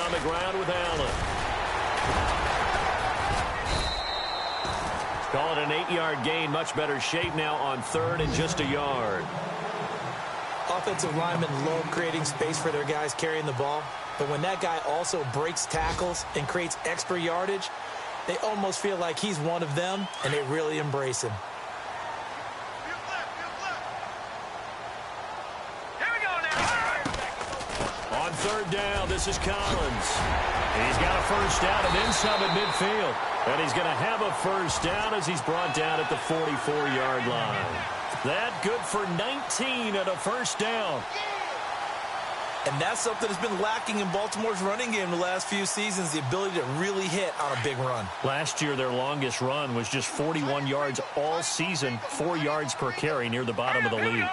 on the ground with Allen. Call it an 8-yard gain. Much better shape now on 3rd and just a yard. Offensive linemen love creating space for their guys carrying the ball. But when that guy also breaks tackles and creates extra yardage, they almost feel like he's one of them, and they really embrace him. On 3rd down, this is Collins. He's got a first down and then some at midfield. And he's going to have a first down as he's brought down at the 44-yard line. That good for 19 at a first down. And that's something that's been lacking in Baltimore's running game the last few seasons, the ability to really hit on a big run. Last year, their longest run was just 41 yards all season, 4 yards per carry near the bottom of the league.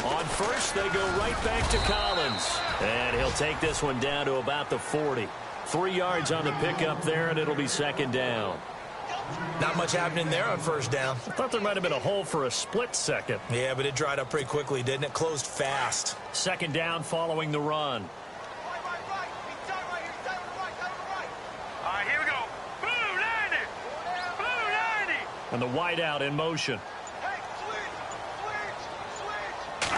On 1st, they go right back to Collins. And he'll take this one down to about the 40. 3 yards on the pickup there, and it'll be 2nd down. Not much happening there on 1st down. I thought there might have been a hole for a split second. Yeah, but it dried up pretty quickly, didn't it? Closed fast. 2nd down following the run. All right, here we go. Blue 90. Blue 90. And the wideout in motion. Hey, switch.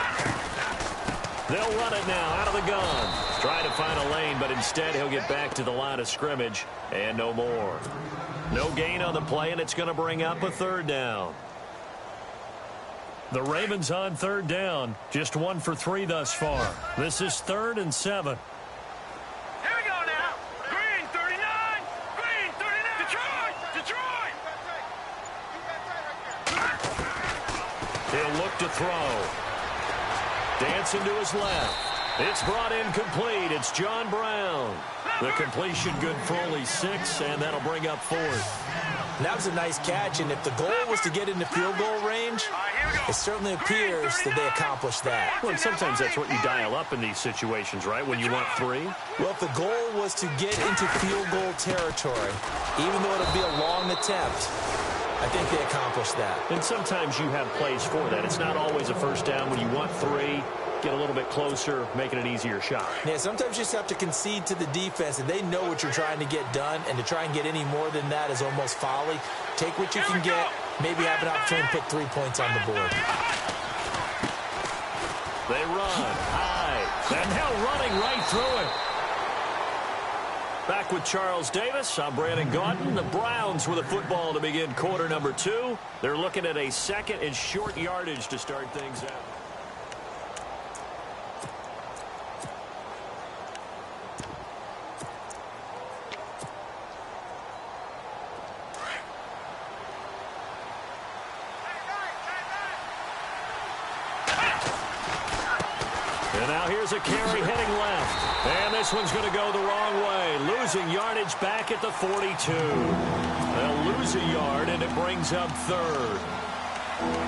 They'll run it now out of the gun. Trying to find a lane, but instead he'll get back to the line of scrimmage and no more. No gain on the play, and it's going to bring up a 3rd down. The Ravens on 3rd down. Just 1 for 3 thus far. This is 3rd and 7. Here we go now. Green 39. Green 39. Detroit. He'll look to throw. Dancing to his left. It's brought in complete. It's John Brown. The completion good for only 6, and that'll bring up 4th. That was a nice catch, and if the goal was to get into field goal range, it certainly appears that they accomplished that. Well, and sometimes that's what you dial up in these situations, right, when you want 3? Well, if the goal was to get into field goal territory, even though it'll be a long attempt, I think they accomplished that. And sometimes you have plays for that. It's not always a first down when you want 3. Get a little bit closer, making it easier shot. Yeah, sometimes you just have to concede to the defense, and they know what you're trying to get done, and to try and get any more than that is almost folly. Take what you can get, maybe have an opportunity to put 3 points on the board. They run high, and now running right through it. Back with Charles Davis, I'm Brandon Gaudin. The Browns with a football to begin quarter number 2. They're looking at a 2nd and short yardage to start things out. And now here's a carry heading left. And this one's going to go the wrong way. Losing yardage back at the 42. They'll lose a yard, and it brings up 3rd.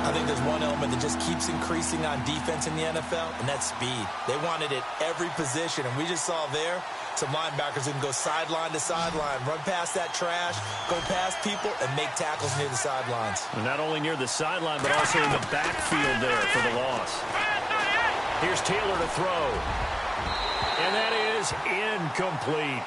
I think there's one element that just keeps increasing on defense in the NFL, and that's speed. They want it at every position, and we just saw there some linebackers who can go sideline to sideline, run past that trash, go past people, and make tackles near the sidelines. And not only near the sideline, but also in the backfield there for the loss. Here's Taylor to throw. And that is incomplete.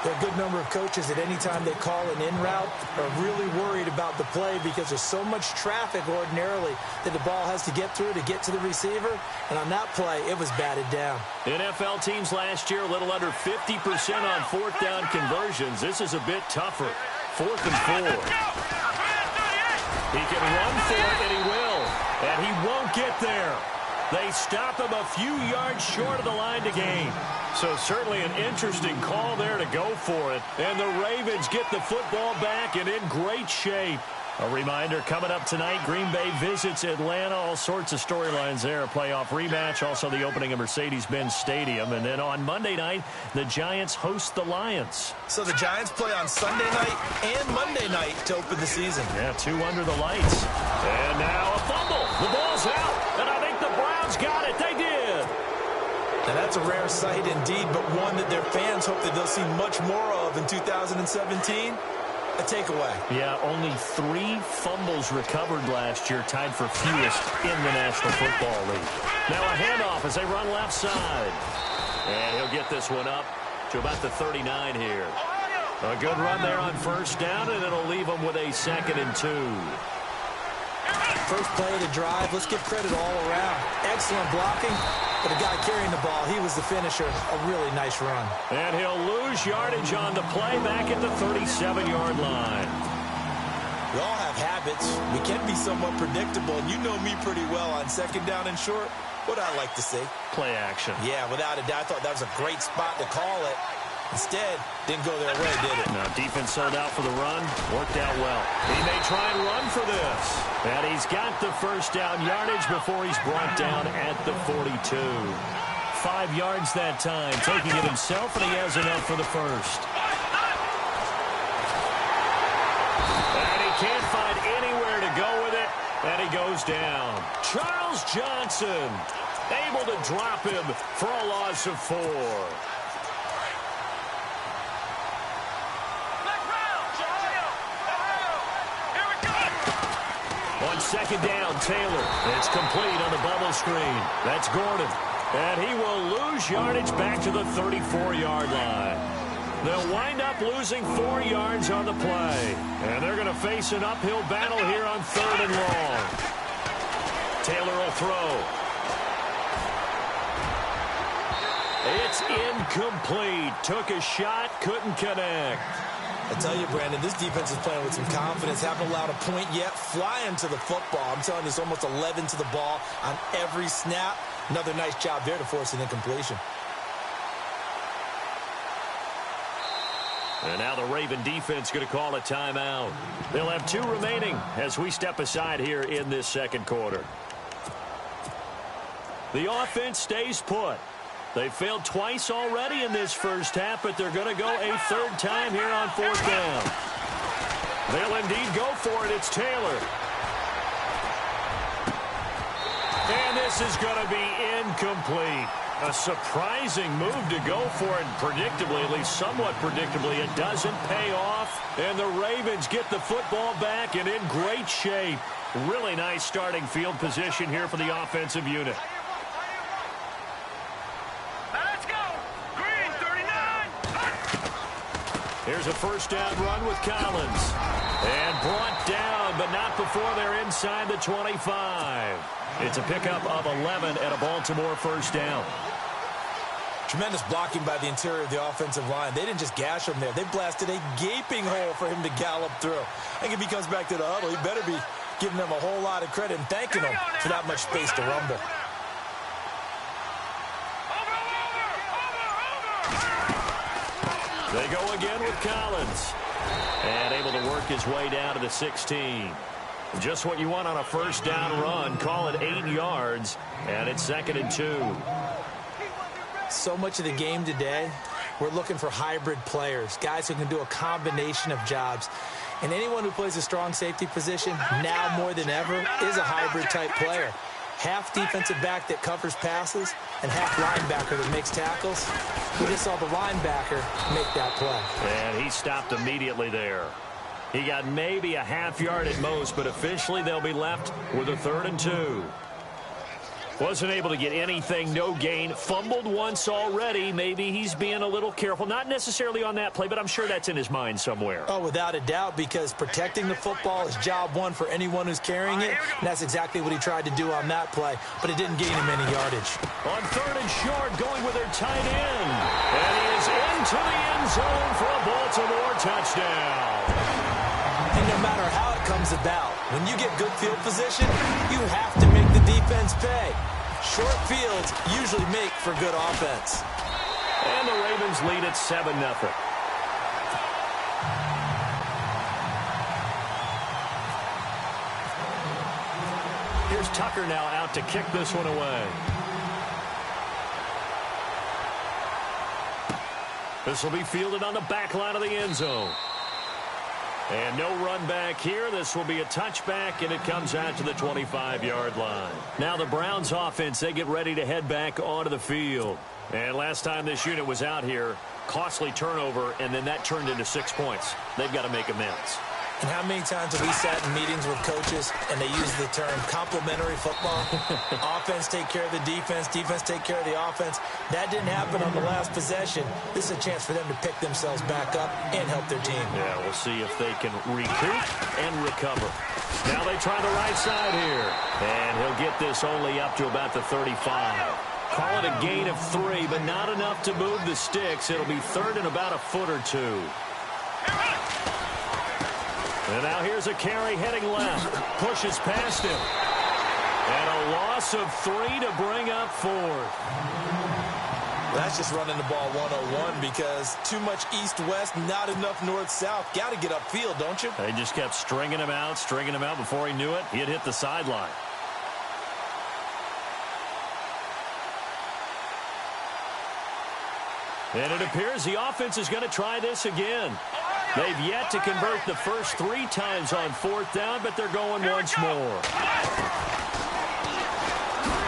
There are a good number of coaches at any time they call an in route are really worried about the play because there's so much traffic ordinarily that the ball has to get through to get to the receiver. And on that play, it was batted down. NFL teams last year a little under 50% on 4th down conversions. This is a bit tougher. 4th and 4. He can run for it, and he will. And he won't get there. They stop him a few yards short of the line to gain. So certainly an interesting call there to go for it. And the Ravens get the football back and in great shape. A reminder, coming up tonight, Green Bay visits Atlanta. All sorts of storylines there. A playoff rematch, also the opening of Mercedes-Benz Stadium. And then on Monday night, the Giants host the Lions. So the Giants play on Sunday night and Monday night to open the season. Yeah, 2 under the lights. And now a fumble. The ball's out. And I think the Browns got it. They did. Now that's a rare sight indeed, but one that their fans hope that they'll see much more of in 2017. A takeaway. Yeah, only 3 fumbles recovered last year, tied for fewest in the National Football League. Now a handoff as they run left side. And he'll get this one up to about the 39 here. A good run there on first down, and it'll leave them with a 2nd and 2. First play of the drive, let's give credit all around. Excellent blocking, but the guy carrying the ball, he was the finisher. A really nice run. And he'll lose yardage on the play back at the 37-yard line. We all have habits. We can be somewhat predictable, and you know me pretty well on 2nd down and short. What I like to see. Play action. Yeah, without a doubt, I thought that was a great spot to call it. Instead, didn't go their way, did it? Now, defense sold out for the run. Worked out well. He may try and run for this. And he's got the first down yardage before he's brought down at the 42. 5 yards that time, taking it himself, and he has enough for the first. And he can't find anywhere to go with it, and he goes down. Charles Johnson able to drop him for a loss of 4. On 2nd down, Taylor. It's complete on the bubble screen. That's Gordon. And he will lose yardage back to the 34-yard line. They'll wind up losing 4 yards on the play. And they're going to face an uphill battle here on 3rd and long. Taylor will throw. It's incomplete. Took a shot, couldn't connect. I tell you, Brandon, this defense is playing with some confidence. Haven't allowed a point yet. Flying to the football. I'm telling you, it's almost 11 to the ball on every snap. Another nice job there to force an incompletion. And now the Raven defense going to call a timeout. They'll have 2 remaining as we step aside here in this 2nd quarter. The offense stays put. They failed twice already in this first half, but they're going to go a 3rd time here on 4th down. They'll indeed go for it. It's Taylor. And this is going to be incomplete. A surprising move to go for it, and predictably, at least somewhat predictably, it doesn't pay off. And the Ravens get the football back and in great shape. Really nice starting field position here for the offensive unit. Here's a first down run with Collins. And brought down, but not before they're inside the 25. It's a pickup of 11 and a Baltimore first down. Tremendous blocking by the interior of the offensive line. They didn't just gash him there. They blasted a gaping hole for him to gallop through. I think if he comes back to the huddle, he better be giving them a whole lot of credit and thanking them for that much space to rumble. They go again with Collins. And able to work his way down to the 16. Just what you want on a first down run. Call it 8 yards. And it's 2nd and 2. So much of the game today, we're looking for hybrid players. Guys who can do a combination of jobs. And anyone who plays a strong safety position, now more than ever, is a hybrid type player. Half defensive back that covers passes and half linebacker that makes tackles. We just saw the linebacker make that play. And he stopped immediately there. He got maybe a half yard at most, but officially they'll be left with a 3rd and 2. Wasn't able to get anything, no gain. Fumbled once already. Maybe he's being a little careful. Not necessarily on that play, but I'm sure that's in his mind somewhere. Oh, without a doubt, because protecting the football is job one for anyone who's carrying it. And that's exactly what he tried to do on that play, but it didn't gain him any yardage. On 3rd and short, going with their tight end. And he is into the end zone for a Baltimore touchdown. And no matter how it comes about, when you get good field position, you have to make the defense pay. Short fields usually make for good offense. And the Ravens lead at 7-0. Here's Tucker now out to kick this one away. This will be fielded on the back line of the end zone. And no run back here. This will be a touchback, and it comes out to the 25-yard line. Now the Browns offense, they get ready to head back onto the field. And last time this unit was out here, costly turnover, and then that turned into 6 points. They've got to make amends. And how many times have we sat in meetings with coaches and they use the term complementary football? Offense take care of the defense, defense take care of the offense. That didn't happen on the last possession. This is a chance for them to pick themselves back up and help their team. Yeah, we'll see if they can recoup and recover. Now they try the right side here. And he'll get this only up to about the 35. Call it a gain of 3, but not enough to move the sticks. It'll be third and about a foot or two. And now here's a carry heading left. Pushes past him. And a loss of 3 to bring up 4. That's just running the ball 101 because too much east-west, not enough north-south. Got to get upfield, don't you? They just kept stringing him out. Before he knew it, he had hit the sideline. And it appears the offense is going to try this again. They've yet to convert the first 3 times on 4th down, but they're going once more.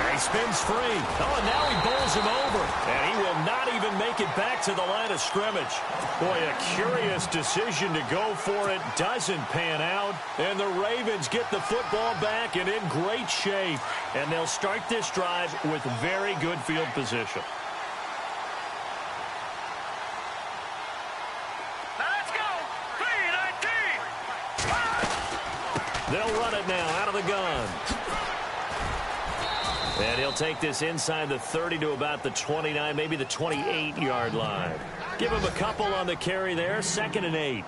He spins free. Oh, and now he bowls him over. And he will not even make it back to the line of scrimmage. Boy, a curious decision to go for it. Doesn't pan out. And the Ravens get the football back and in great shape. And they'll start this drive with very good field position. They'll run it now out of the gun. And he'll take this inside the 30 to about the 29, maybe the 28-yard line. Give him a couple on the carry there, 2nd and 8.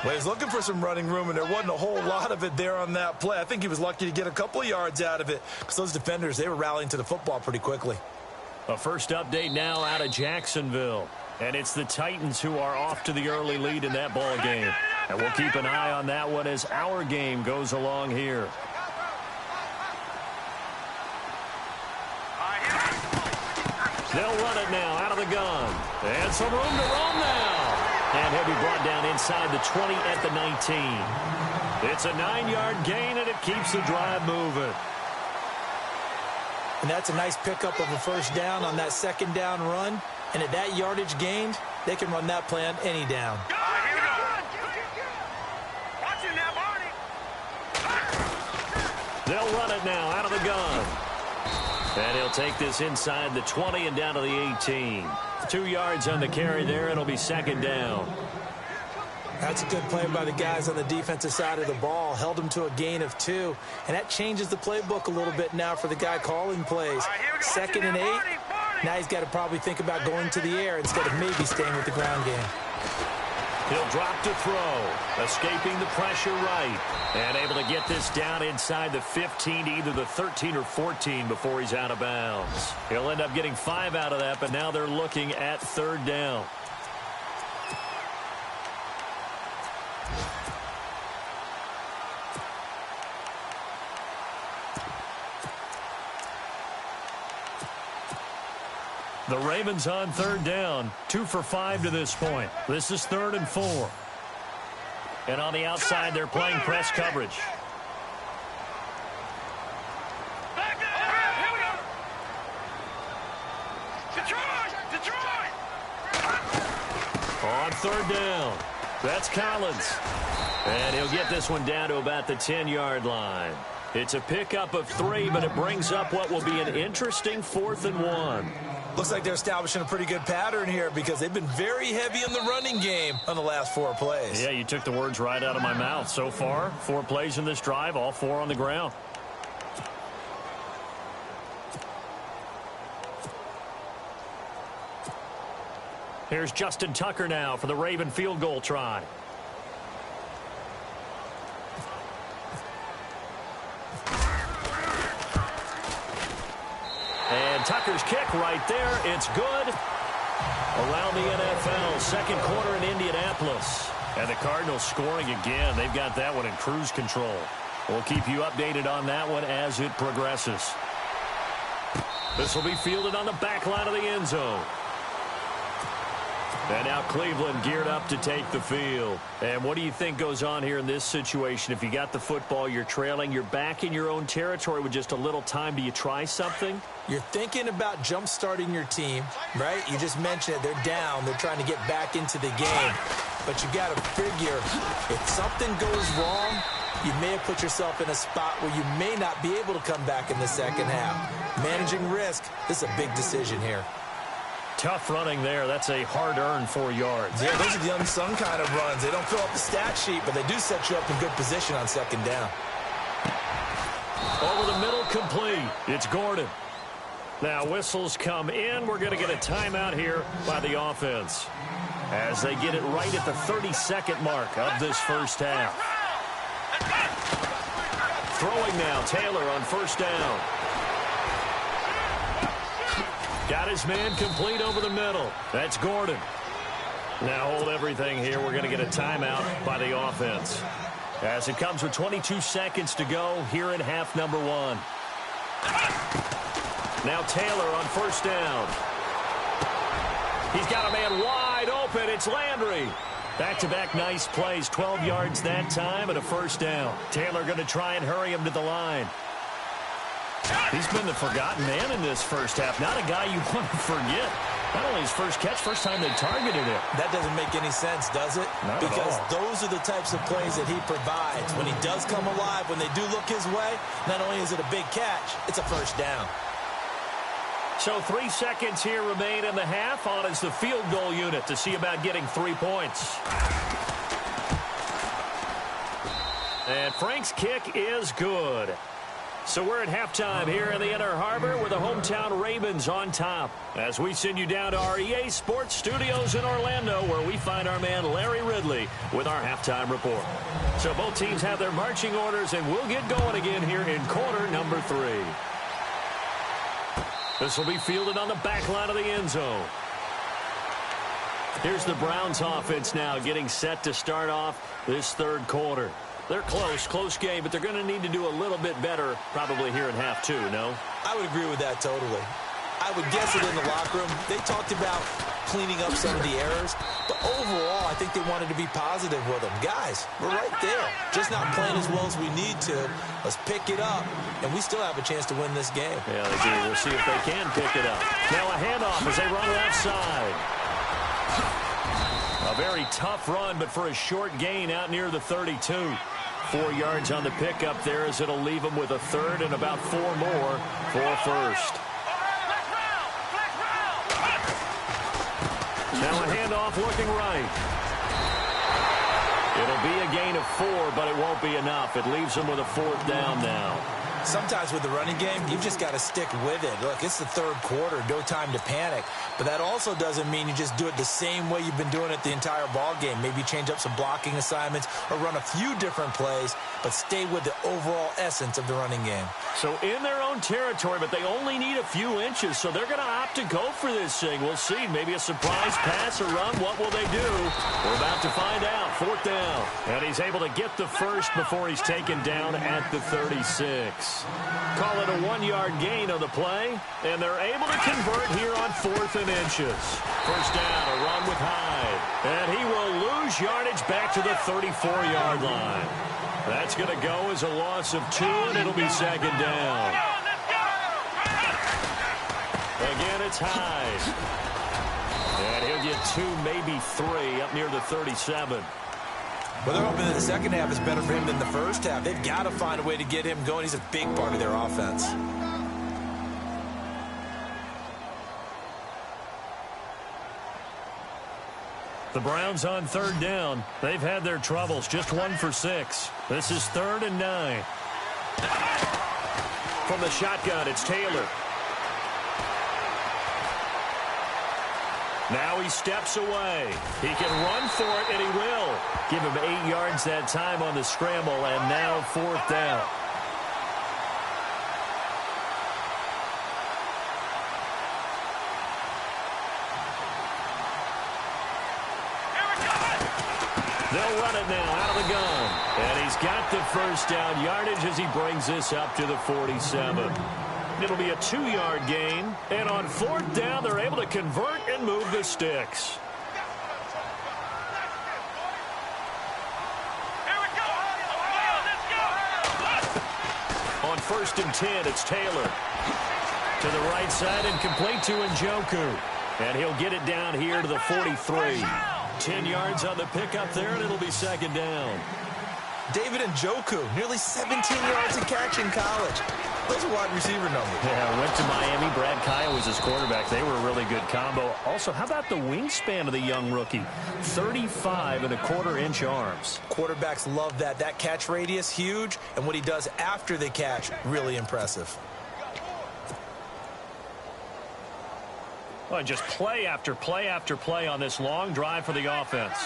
Well, he's looking for some running room, and there wasn't a whole lot of it there on that play. I think he was lucky to get a couple of yards out of it because those defenders, they were rallying to the football pretty quickly. A first update now out of Jacksonville. And it's the Titans who are off to the early lead in that ball game. And we'll keep an eye on that one as our game goes along here. They'll run it now out of the gun. And some room to roam now. And he'll be brought down inside the 20 at the 19. It's a 9-yard gain, and it keeps the drive moving. And that's a nice pickup of a first down on that 2nd down run. And at that yardage gained, they can run that play on any down. They'll run it now out of the gun. And he'll take this inside the 20 and down to the 18. 2 yards on the carry there. It'll be 2nd down. That's a good play by the guys on the defensive side of the ball. Held them to a gain of 2. And that changes the playbook a little bit now for the guy calling plays. 2nd and 8. Now he's got to probably think about going to the air instead of maybe staying with the ground game. He'll drop to throw, escaping the pressure right, and able to get this down inside the 15 to either the 13 or 14 before he's out of bounds. He'll end up getting 5 out of that, but now they're looking at 3rd down. The Ravens on 3rd down, 2 for 5 to this point. This is 3rd and 4. And on the outside, they're playing press coverage. On 3rd down, that's Collins. And he'll get this one down to about the 10-yard line. It's a pickup of 3, but it brings up what will be an interesting 4th and 1. Looks like they're establishing a pretty good pattern here because they've been very heavy in the running game on the last 4 plays. Yeah, you took the words right out of my mouth. So far, 4 plays in this drive, all 4 on the ground. Here's Justin Tucker now for the Raven field goal try. And Tucker's kick right there. It's good. Around the NFL, 2nd quarter in Indianapolis. And the Cardinals scoring again. They've got that one in cruise control. We'll keep you updated on that one as it progresses. This will be fielded on the back line of the end zone. And now Cleveland geared up to take the field. And what do you think goes on here in this situation? If you got the football, you're trailing, you're back in your own territory with just a little time. Do you try something? You're thinking about jump-starting your team, right? You just mentioned it. They're down. They're trying to get back into the game. but you got to figure if something goes wrong, you may have put yourself in a spot where you may not be able to come back in the second half. Managing risk, this is a big decision here. Tough running there. That's a hard-earned 4 yards. Yeah, those are the unsung kind of runs. They don't fill up the stat sheet, but they do set you up in good position on second down. Over the middle, complete. It's Gordon. Now whistles come in. We're going to get a timeout here by the offense as they get it right at the 30-second mark of this first half. Throwing now, Taylor on first down. Got his man complete over the middle. That's Gordon. Now hold everything here. We're going to get a timeout by the offense as it comes with 22 seconds to go here in half number 1. Now Taylor on first down. He's got a man wide open. It's Landry. Back-to-back nice plays. 12 yards that time and a first down. Taylor going to try and hurry him to the line. He's been the forgotten man in this first half. Not a guy you want to forget. Not only his first catch, first time they targeted him. That doesn't make any sense, does it? Not because at all. Those are the types of plays that he provides. When he does come alive, when they do look his way, not only is it a big catch, it's a first down. So 3 seconds here remain in the half. On is the field goal unit to see about getting 3 points. And Frank's kick is good. So we're at halftime here in the Inner Harbor with the hometown Ravens on top as we send you down to our EA Sports Studios in Orlando where we find our man Larry Ridley with our halftime report. So both teams have their marching orders and we'll get going again here in quarter number 3. This will be fielded on the back line of the end zone. Here's the Browns offense now getting set to start off this third quarter. They're close game, but they're going to need to do a little bit better probably here in half 2, no? I would agree with that totally. I would guess it in the locker room. They talked about cleaning up some of the errors, but overall, I think they wanted to be positive with them. Guys, we're right there. Just not playing as well as we need to. Let's pick it up, and we still have a chance to win this game. Yeah, they do. We'll see if they can pick it up. Now a handoff as they run left side. A very tough run, but for a short gain out near the 32. 4 yards on the pickup there as it'll leave them with a third and about 4 more for first. Now a handoff looking right. It'll be a gain of 4, but it won't be enough. It leaves them with a 4th down now. Sometimes with the running game, you've just got to stick with it. Look, it's the third quarter, no time to panic. But that also doesn't mean you just do it the same way you've been doing it the entire ball game. Maybe change up some blocking assignments or run a few different plays, but stay with the overall essence of the running game. So in their own territory, but they only need a few inches, so they're going to opt to go for this thing. We'll see. Maybe a surprise pass or run. What will they do? We're about to find out. 4th down. And he's able to get the first before he's taken down at the 36. Call it a 1-yard gain on the play, and they're able to convert here on 4th and inches. First down, a run with Hyde. And he will lose yardage back to the 34-yard line. That's going to go as a loss of 2, and it'll be second down. Again, it's Hyde. And he'll get 2, maybe 3 up near the 37. Well, they're hoping that the second half is better for him than the first half. They've got to find a way to get him going. He's a big part of their offense. The Browns on 3rd down. They've had their troubles. Just 1 for 6. This is 3rd and 9. From the shotgun, it's Taylor. Now he steps away. He can run for it, and he will. Give him 8 yards that time on the scramble, and now 4th down. They'll run it now out of the gun. And he's got the first down yardage as he brings this up to the 47. It'll be a 2-yard gain. And on 4th down, they're able to convert and move the sticks. On 1st and 10, it's Taylor. To the right side and complete to Njoku. And he'll get it down here to the 43. 10 yards on the pickup there, and it'll be second down. David Njoku, nearly 17 yards a catch in college. Those are wide receiver numbers. Yeah, went to Miami. Brad Kaya was his quarterback. They were a really good combo. Also, how about the wingspan of the young rookie? 35.25-inch arms. Quarterbacks love that. That catch radius, huge. And what he does after the catch, really impressive. Well, just play after play after play on this long drive for the offense.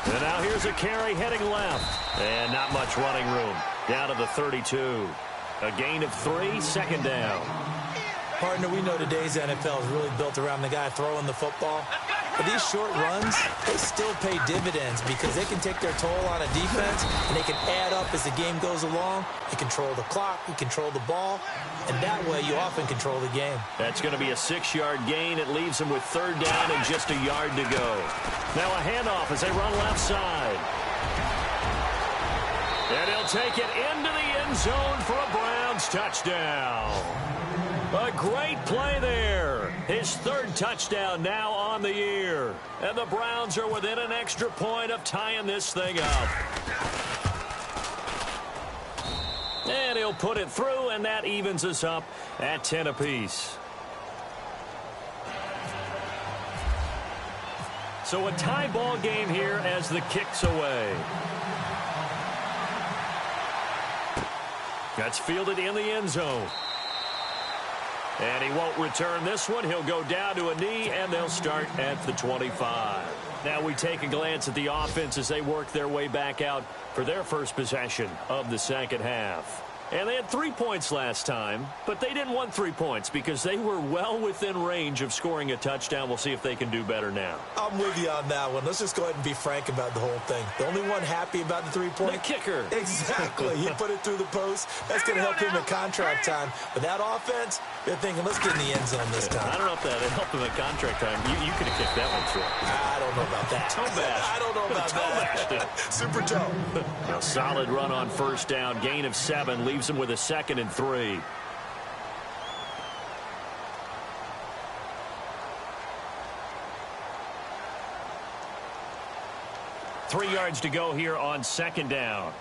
And now here's a carry heading left. And not much running room. Down to the 32. A gain of 3, second down. Partner, we know today's NFL is really built around the guy throwing the football. But these short runs, they still pay dividends because they can take their toll on a defense, and they can add up as the game goes along. You control the clock, you control the ball, and that way you often control the game. That's going to be a 6-yard gain. It leaves them with third down and just a yard to go. Now a handoff as they run left side. And he'll take it into the end zone for a Browns touchdown. A great play there. His third touchdown now on the year. And the Browns are within an extra point of tying this thing up. And he'll put it through, and that evens us up at 10 apiece. So a tie ball game here as the kick's away. That's fielded in the end zone. And he won't return this one. He'll go down to a knee, and they'll start at the 25. Now we take a glance at the offense as they work their way back out for their first possession of the second half. And they had 3 points last time, but they didn't want 3 points because they were well within range of scoring a touchdown. We'll see if they can do better now. I'm with you on that one. Let's just go ahead and be frank about the whole thing. The only one happy about the 3-point? The kicker. Exactly. He put it through the post. That's going to help him in contract time. But that offense, they're thinking, let's get in the end zone this time. I don't know if that helped him in contract time. You could have kicked that one through. I don't know about that. Toe bash. I don't know about that. Super toe. A solid run on first down. Gain of 7 leaves him with a 2nd and 3. Three yards to go here on second down.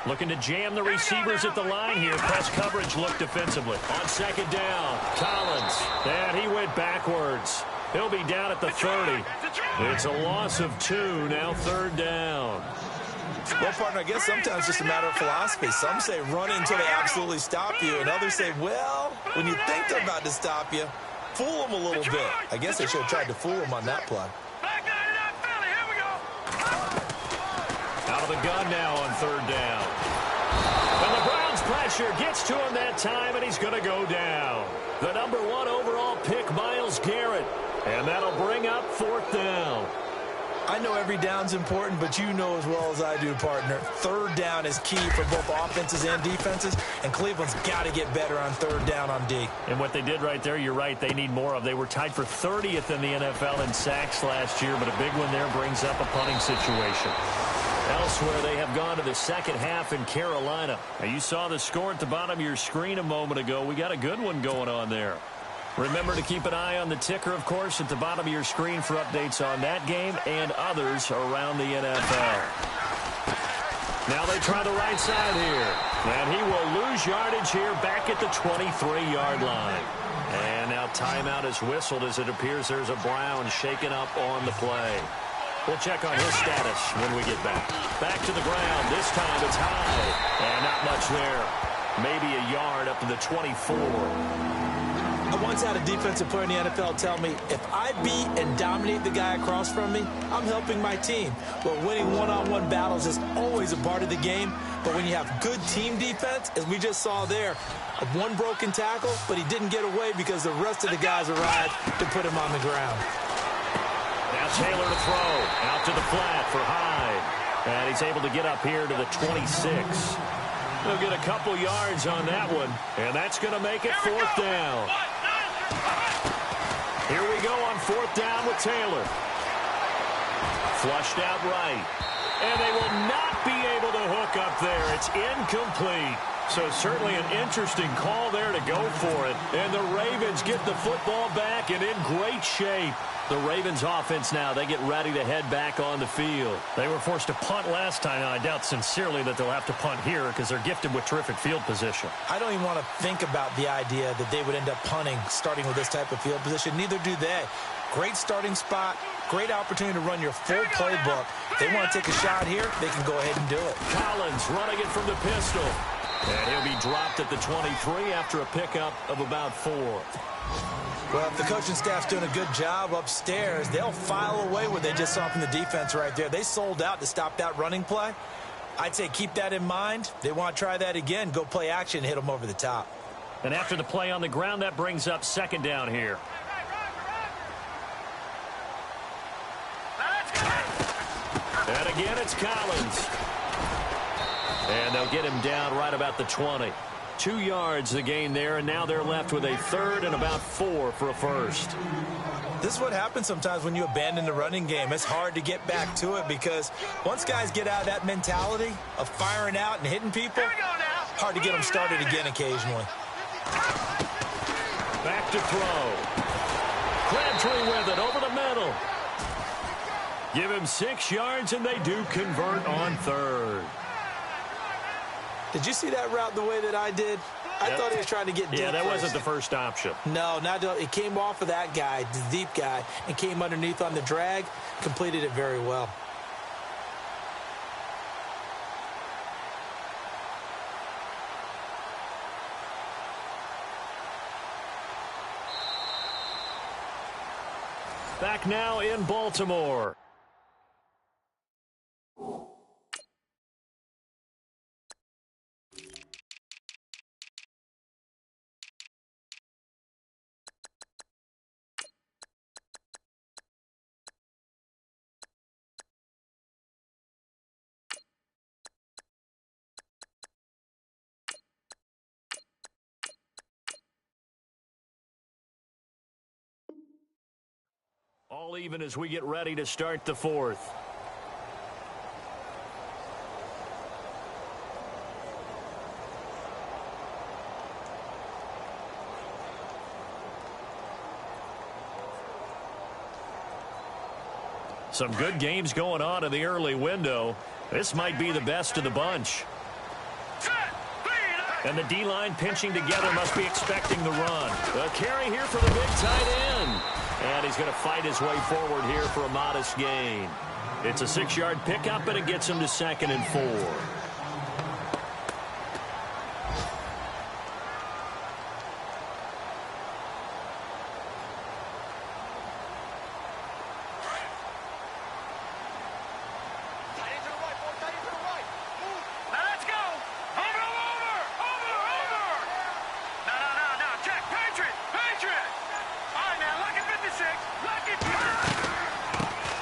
Looking to jam the receivers at the line here. Press coverage look defensively. On second down, Collins. And he went backwards. He'll be down at the 30. It's a loss of 2. Now third down. Well, partner, I guess sometimes it's just a matter of philosophy. Some say run until they absolutely stop you, and others say, well, when you think they're about to stop you, fool them a little bit. I guess they should have tried to fool them on that play. Out of the gun now on third down. And the Browns pressure gets to him that time, and he's going to go down. The number 1 overall pick, Myles Garrett. And that'll bring up fourth down. I know every down's important, but you know as well as I do, partner, third down is key for both offenses and defenses, and Cleveland's got to get better on third down on D. And what they did right there, you're right, they need more of. They were tied for 30th in the NFL in sacks last year, but a big one there brings up a punting situation. Elsewhere, they have gone to the second half in Carolina. Now, you saw the score at the bottom of your screen a moment ago. We got a good one going on there. Remember to keep an eye on the ticker, of course, at the bottom of your screen for updates on that game and others around the NFL. Now they try the right side here. And he will lose yardage here back at the 23-yard line. And now timeout is whistled as it appears there's a Brown shaken up on the play. We'll check on his status when we get back. Back to the ground. This time it's high. And not much there. Maybe a yard up to the 24. I once had a defensive player in the NFL tell me, if I beat and dominate the guy across from me, I'm helping my team. Well, winning one-on-one battles is always a part of the game, but when you have good team defense, as we just saw there, one broken tackle, but he didn't get away because the rest of the guys arrived to put him on the ground. Now Taylor to throw, out to the flat for Hyde, and he's able to get up here to the 26. He'll get a couple yards on that one, and that's going to make it fourth down. Here we go on fourth down with Taylor. Flushed out right. And they will not be able to hook up there. It's incomplete. So certainly an interesting call there to go for it. And the Ravens get the football back and in great shape. The Ravens offense now, they get ready to head back on the field. They were forced to punt last time, and I doubt sincerely that they'll have to punt here because they're gifted with terrific field position. I don't even want to think about the idea that they would end up punting starting with this type of field position. Neither do they. Great starting spot, great opportunity to run your full playbook. If they want to take a shot here, they can go ahead and do it. Collins running it from the pistol. And he'll be dropped at the 23 after a pickup of about 4. Well, if the coaching staff's doing a good job upstairs, they'll file away what they just saw from the defense right there. They sold out to stop that running play. I'd say keep that in mind. They want to try that again. Go play action, hit them over the top. And after the play on the ground, that brings up second down here. And again, it's Collins. And they'll get him down right about the 20. 2 yards the gain there, and now they're left with a third and about 4 for a first. This is what happens sometimes when you abandon the running game. It's hard to get back to it because once guys get out of that mentality of firing out and hitting people, hard to get them started again occasionally. Back to throw. Crabtree with it over the middle. Give him 6 yards, and they do convert on third. Did you see that route the way that I did? I thought he was trying to get deep. Yeah, that first. wasn't the first option. No, it came off of that guy, the deep guy, and came underneath on the drag, completed it very well. Back now in Baltimore. All even as we get ready to start the fourth. Some good games going on in the early window. This might be the best of the bunch. And the D-line pinching together must be expecting the run. A carry here for the big tight end. And he's going to fight his way forward here for a modest gain. It's a 6-yard pickup, and it gets him to 2nd and 4.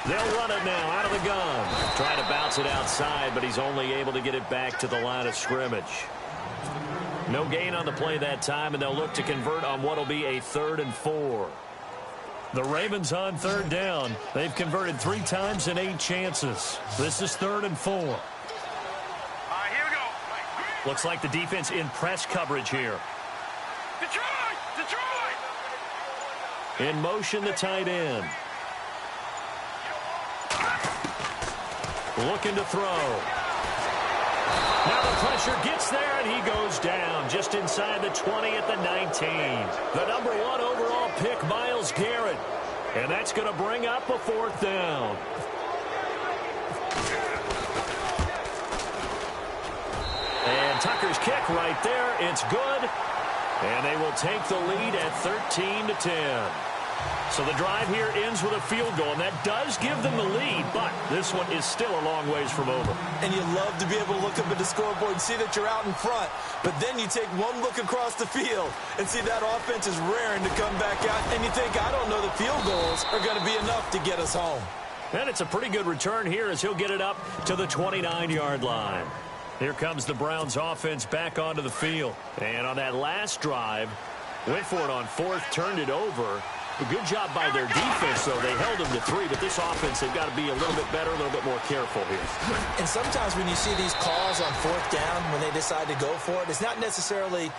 They'll run it now out of the gun. Trying to bounce it outside, but he's only able to get it back to the line of scrimmage. No gain on the play that time, and they'll look to convert on what will be a 3rd and 4. The Ravens on 3rd down. They've converted 3 times in 8 chances. This is 3rd and 4. All right, here we go. Looks like the defense in press coverage here. Detroit! Detroit! In motion, the tight end. Looking to throw. Now the pressure gets there, and he goes down just inside the 20 at the 19. The number 1 overall pick, Myles Garrett. And that's going to bring up a 4th down. And Tucker's kick right there. It's good. And they will take the lead at 13-10. So the drive here ends with a field goal, and that does give them the lead, but this one is still a long ways from over. And you love to be able to look up at the scoreboard and see that you're out in front, but then you take one look across the field and see that offense is raring to come back out, and you think, I don't know, the field goals are going to be enough to get us home. And it's a pretty good return here as he'll get it up to the 29-yard line. Here comes the Browns offense back onto the field. And on that last drive, went for it on 4th, turned it over. A good job by their defense, though. They held them to 3, but this offense, they've got to be a little bit better, a little bit more careful here. And sometimes when you see these calls on 4th down, when they decide to go for it, it's not necessarily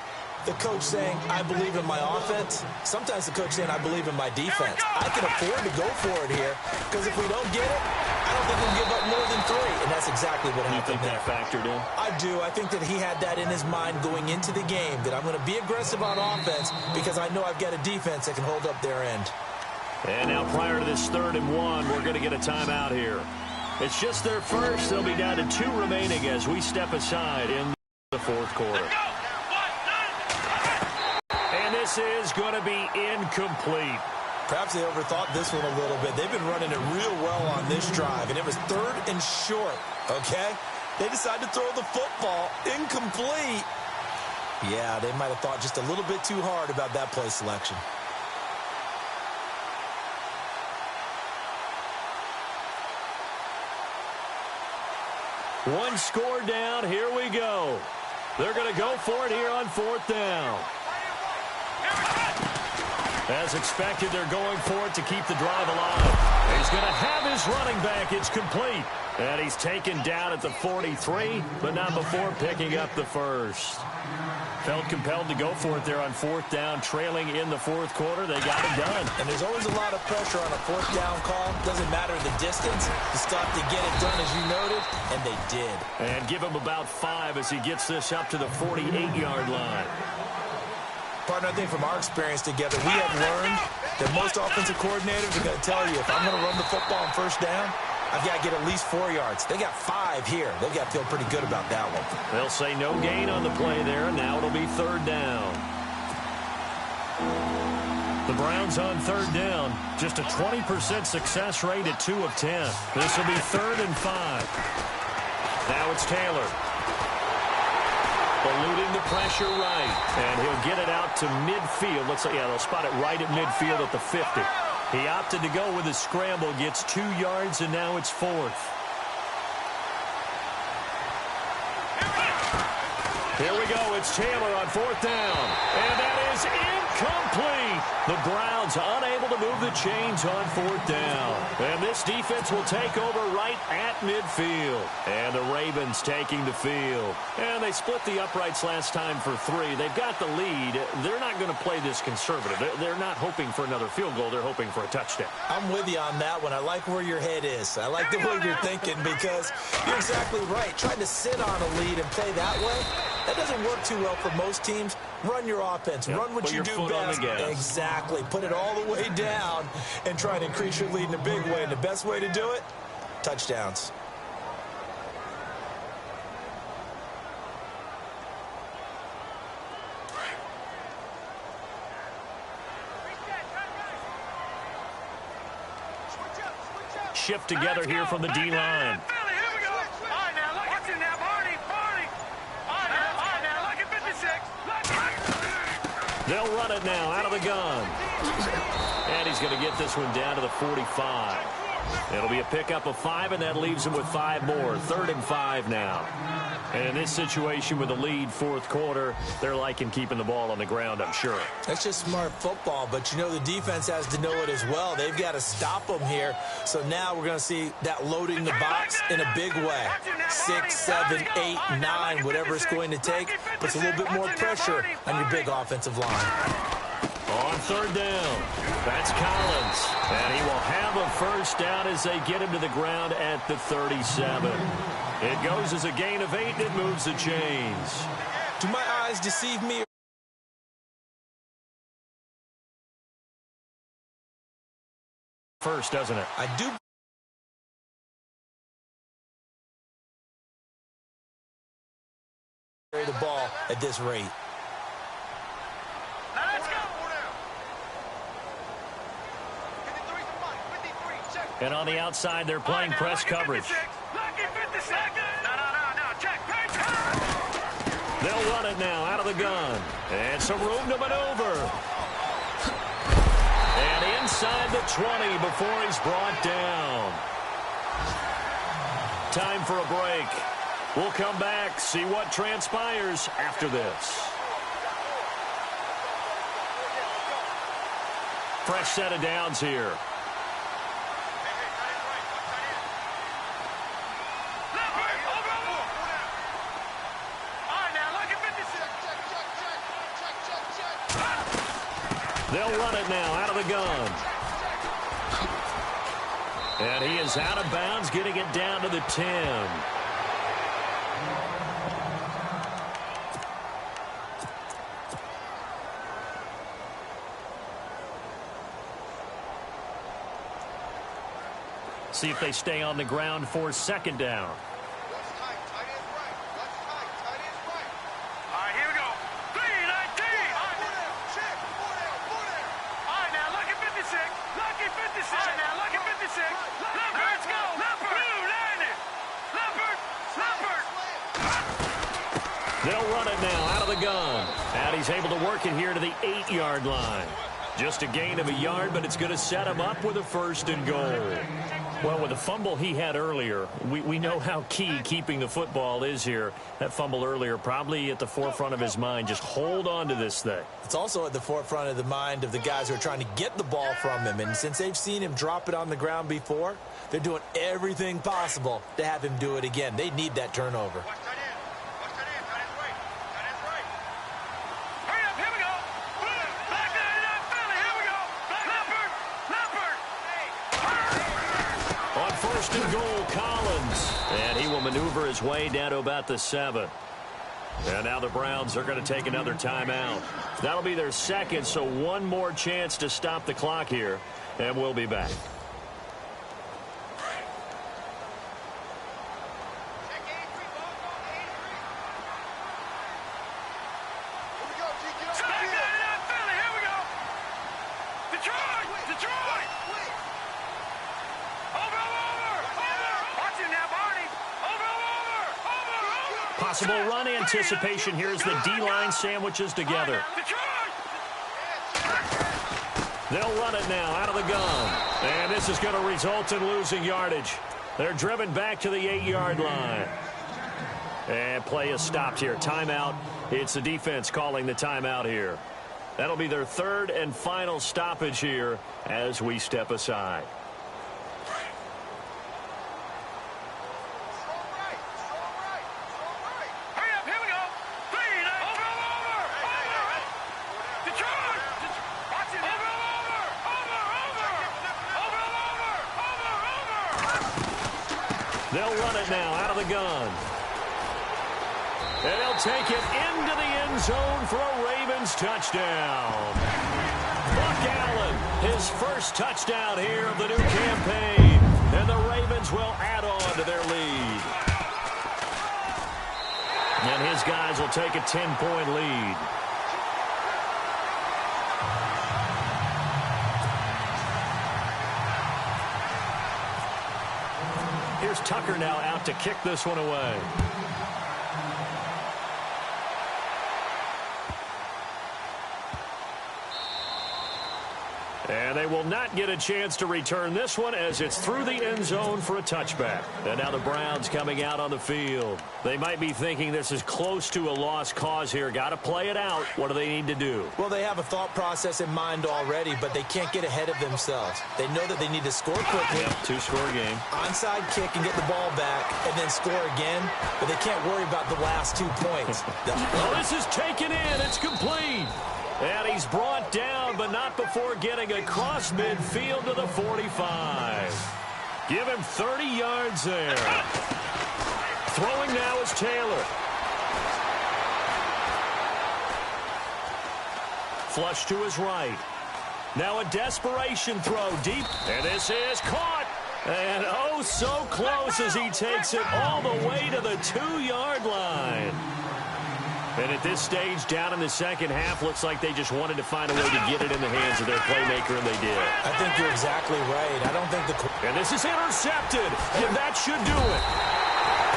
the coach saying, I believe in my offense. Sometimes the coach saying, I believe in my defense. I can afford to go for it here, because if we don't get it, I don't think we'll give up more than 3. And that's exactly what happened there. You think that factored in? I do. I think that he had that in his mind going into the game, that I'm going to be aggressive on offense because I know I've got a defense that can hold up their end. And now prior to this 3rd and 1, we're going to get a timeout here. It's just their first. They'll be down to 2 remaining as we step aside in the 4th quarter. And this is going to be incomplete. Perhaps they overthought this one a little bit. They've been running it real well on this drive, and it was 3rd and short, okay? They decided to throw the football incomplete. Yeah, they might have thought just a little bit too hard about that play selection. One score down. Here we go. They're going to go for it here on 4th down. As expected, they're going for it to keep the drive alive. He's going to have his running back. It's complete. And he's taken down at the 43, but not before picking up the first. Felt compelled to go for it there on 4th down, trailing in the 4th quarter. They got it done. And there's always a lot of pressure on a 4th down call. Doesn't matter the distance. You still have to get it done, as you noted, and they did. And give him about 5 as he gets this up to the 48-yard line. Partner, I think from our experience together, we have learned that most offensive coordinators are going to tell you, if I'm going to run the football on 1st down, I've got to get at least 4 yards. They got 5 here. They've got to feel pretty good about that one. They'll say no gain on the play there. Now it'll be 3rd down. The Browns on 3rd down. Just a 20% success rate at 2 of 10. This will be 3rd and 5. Now it's Taylor. Eluding the pressure right. And he'll get it out to midfield. Looks like, yeah, they'll spot it right at midfield at the 50. He opted to go with his scramble, gets 2 yards, and now it's 4th. Here we go. It's Taylor on 4th down. And that is incomplete. The Browns unable to move the chains on 4th down. And this defense will take over right at midfield. And the Ravens taking the field. And they split the uprights last time for 3. They've got the lead. They're not going to play this conservative. They're not hoping for another field goal. They're hoping for a touchdown. I'm with you on that one. I like where your head is. I like the way you're thinking because you're exactly right. Trying to sit on a lead and play that way, that doesn't work too well for most teams. Run your offense. Yep. Run what you do best. Exactly. Put it all the way down and try to increase your lead in a big way. And the best way to do it, touchdowns. Shift together here from the D-line. They'll run it now out of the gun. And he's going to get this one down to the 45. It'll be a pickup of 5, and that leaves him with 5 more. 3rd and 5 now. And in this situation with the lead 4th quarter, they're liking keeping the ball on the ground, I'm sure. That's just smart football, but you know the defense has to know it as well. They've got to stop them here. So now we're going to see that loading the box in a big way. 6, 7, 8, 9, whatever it's going to take, puts a little bit more pressure on your big offensive line. On 3rd down, that's Collins. And he will have a first down as they get him to the ground at the 37. It goes as a gain of 8, and it moves the chains. Do my eyes deceive me? First, doesn't it? I do. The ball at this rate. And on the outside, they're playing press coverage. They'll run it now out of the gun. And some room to maneuver. And inside the 20 before he's brought down. Time for a break. We'll come back, see what transpires after this. Fresh set of downs here. They'll run it now out of the gun. And he is out of bounds, getting it down to the 10. See if they stay on the ground for second down. They'll run it now out of the gun. And he's able to work it here to the 8-yard line. Just a gain of a yard, but it's going to set him up with a 1st and goal. Well, with the fumble he had earlier, we know how key keeping the football is here. That fumble earlier probably at the forefront of his mind. Just hold on to this thing. It's also at the forefront of the mind of the guys who are trying to get the ball from him. And since they've seen him drop it on the ground before, they're doing everything possible to have him do it again. They need that turnover. And goal, Collins. And he will maneuver his way down to about the 7. And now the Browns are going to take another timeout. That'll be their second, so one more chance to stop the clock here. And we'll be back. Possible run anticipation here as the D-line sandwiches together. They'll run it now out of the gun. And this is going to result in losing yardage. They're driven back to the 8-yard line. And play is stopped here. Timeout. It's the defense calling the timeout here. That'll be their 3rd and final stoppage here as we step aside. They'll run it now out of the gun. And they'll take it into the end zone for a Ravens touchdown. Buck Allen, his first touchdown here of the new campaign. And the Ravens will add on to their lead. And his guys will take a 10-point lead. Here's Tucker now out to kick this one away. And they will not get a chance to return this one as it's through the end zone for a touchback. And now the Browns coming out on the field. They might be thinking this is close to a lost cause here. Got to play it out. What do they need to do? Well, they have a thought process in mind already, but they can't get ahead of themselves. They know that they need to score quickly. Yep, 2-score game. Onside kick and get the ball back and then score again, but they can't worry about the last 2 points. Oh, this is taken in. It's complete. And he's brought down, but not before getting across midfield to the 45. Give him 30 yards there. Throwing now is Taylor. Flush to his right. Now a desperation throw deep. And this is caught. And oh, so close as he takes it all the way to the 2-yard line. And at this stage, down in the second half, looks like they just wanted to find a way to get it in the hands of their playmaker, and they did. I think you're exactly right. I don't think the... And this is intercepted, and that should do it.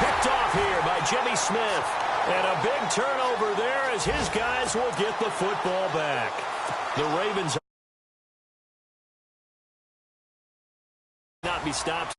Picked off here by Jimmy Smith. And a big turnover there as his guys will get the football back. The Ravens not be stopped.